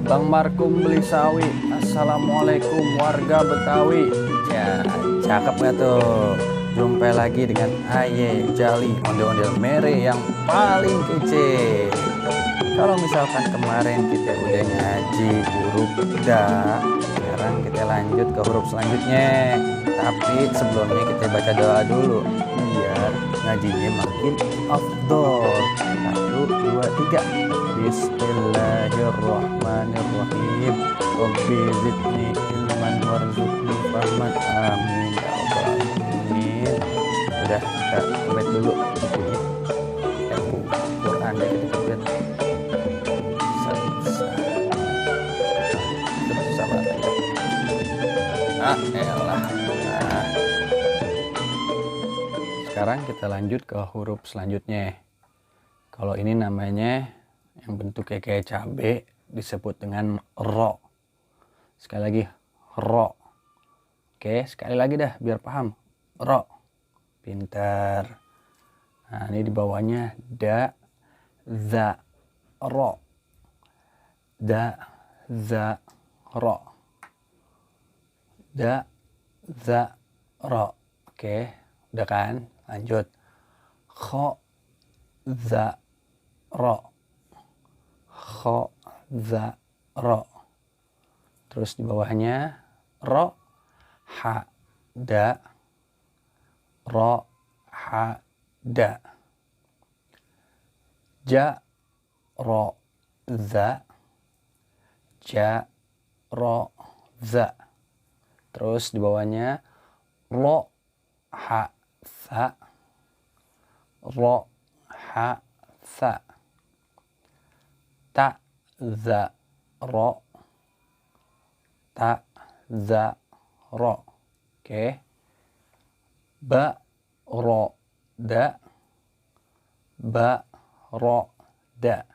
Bang Markum beli sawi. Assalamualaikum warga Betawi. Ya, cakep gak tuh? Jumpa lagi dengan Aye Jali, ondel-ondel mere yang paling kece. Kalau misalkan kemarin kita udah ngaji huruf da, sekarang kita lanjut ke huruf selanjutnya. Tapi sebelumnya kita baca doa dulu biar ngajinya makin afdol. 1, 2, 3. Bismillahirrahmanirrahim. Rabbi zidni ilman warzuqni fahman. Amin ya rabbal alamin. Udah kita baca dulu bukunya. Quran ya kita baca. Susah banget. Elah. Nah. Sekarang kita lanjut ke huruf selanjutnya. Kalau ini namanya yang bentuknya kayak cabe disebut dengan ro. Sekali lagi ro. Oke, sekali lagi dah biar paham. Ro. Pintar. Nah, ini di bawahnya da, za, ro. Da, za, ro. Da, za, ro. Oke, udah kan? Lanjut. Kho, za, ro. Kho, za, ro. Terus di bawahnya ro, ha, da, ro, ha, da. Ja, ro, za, ja, ro, za. Terus di bawahnya ro, ha, sa, ro, ha, sa. Ta, za, ro. Ta, za, ro. Oke. Ba, ro, da. Ba, ro, da.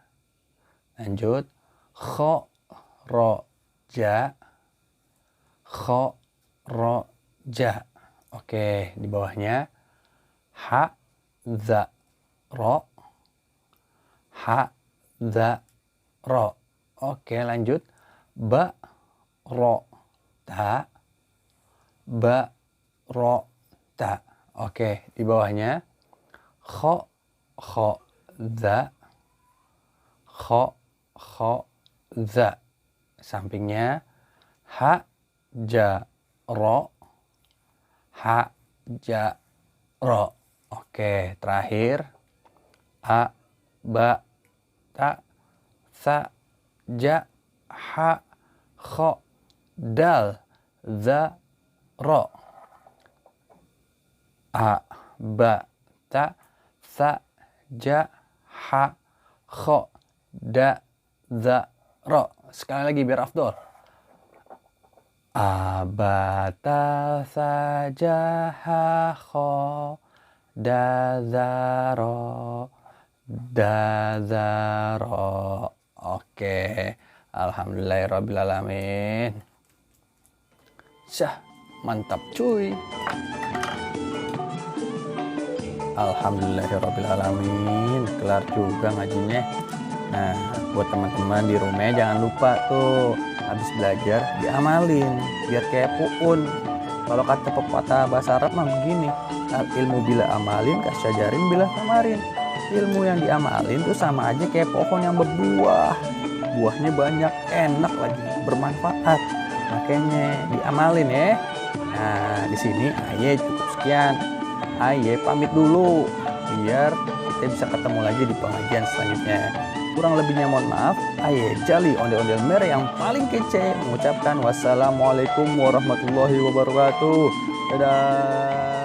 Lanjut. Kho, ro, ja. Kho, ro, ja. Oke, di bawahnya ha, za, ro. Ha, za, ro. Oke, lanjut. Ba, ro, ta. Ba, ro, ta. Oke, di bawahnya kho, za. Kho, za. Sampingnya ha, ja, ro. Ha, ja, ro. Oke, terakhir a, ba, ta, sa, ja, ha, kho, dal, za, ro. A, ba, ta, sa, ja, ha, kho, da, za, ro. Sekali lagi biar afdol. A, ba, ta, sa, ja, ha, kho, da, za, ro. Da, za, ro. Oke, alhamdulillahirrabbilalamin. Syah, mantap cuy. Alhamdulillahirrabbilalamin. Kelar juga ngajinya. Nah, buat teman-teman di rumah jangan lupa tuh habis belajar diamalin biar kayak puun. Kalau kata pepatah bahasa Arab mah begini, al ilmu bila amalin kasyajarin bila tamarin. Ilmu yang diamalin tuh sama aja kayak pohon yang berbuah. Buahnya banyak, enak lagi, bermanfaat. Makanya diamalin ya. Nah, di sini Aye cukup sekian. Aye pamit dulu biar kita bisa ketemu lagi di pengajian selanjutnya. Kurang lebihnya mohon maaf. Aye Jali, ondel-ondel merah yang paling kece mengucapkan wassalamualaikum warahmatullahi wabarakatuh. Dadah.